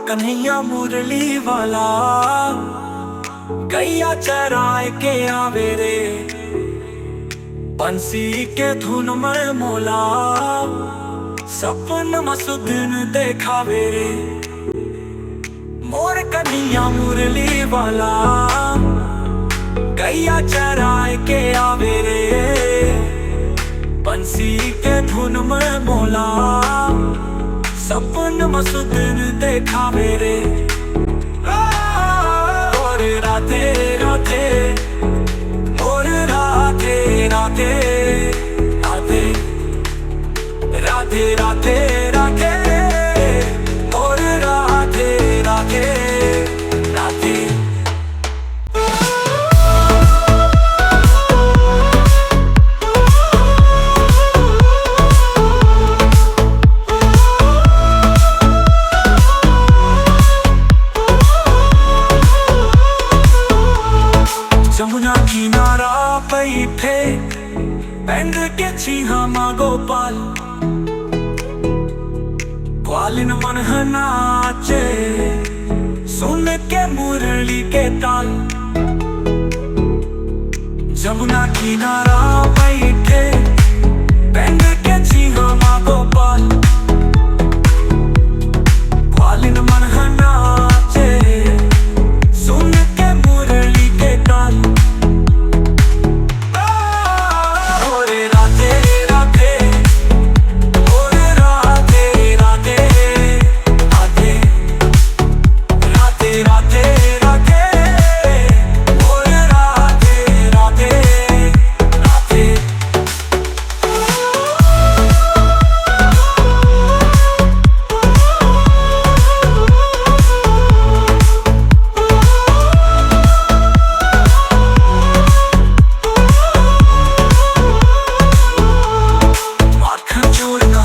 कन्हैया मुरली वाला गैया चराए के आवे रे, बंसी के धुन में मोला सपन मसुदिन देखावे रे। मोर कन्हैया मुरली वाला गैया चराए के आवे रे, बंसी के धुन में मोला सपन मसुदिन देखावे रे। और राधे राधे और राधे राधे राधे राधे राधे राधे और राधे राधे राधे। जमुना किनारा बैठे बैंड के छीहा माँ गोपाल, ग्वालिन मन नाचे सुन के मुरली के ताल। जमुना किनारा बैठे बैंड के छीहा माँ गोपाल, ग्वालिन मन नाचे सुन के मुरली के ताल।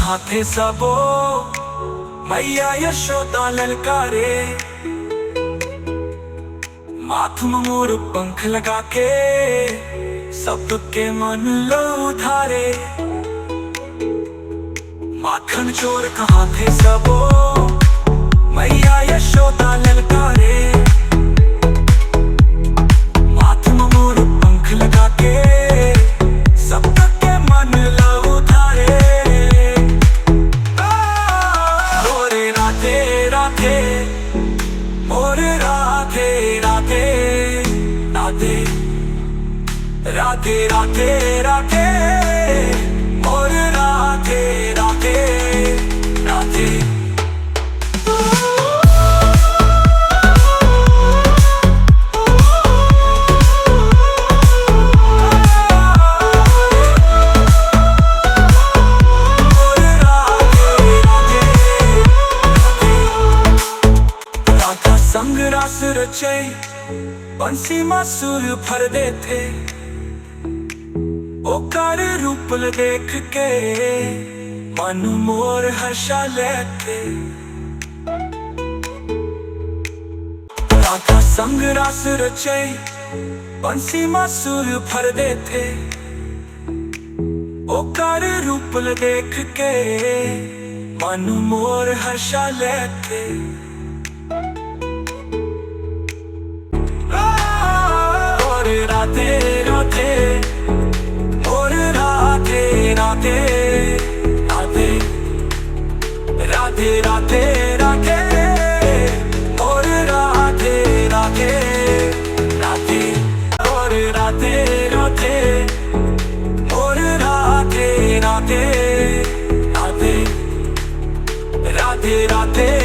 हाथे सबो मैया यशोदा ललकारे, माथ में मोर पंख लगा के सबके मन लो उधारे। माखन चोर का हाथे सबो मैया यशोदा ललकारे, माथ में मोर पंख लगा के सबके मन लो उधारे। और राधे राधे राधे राधे राधे राधे और राधे राधे राधे। संग रास रचे बंसी मासुर भर देते, ओकर रूप देख के मन मोर हर्षा लेते। राधा संग रास रचे बंसी मासुर भर देते, ओकर रूप देख के मन मोर हर्षा लेते। राधे राधे और राधे राधे राधे राधे राधे राधे और राधे राधे राधे और राधे राधे और राधे राधे राधे राधे राधे।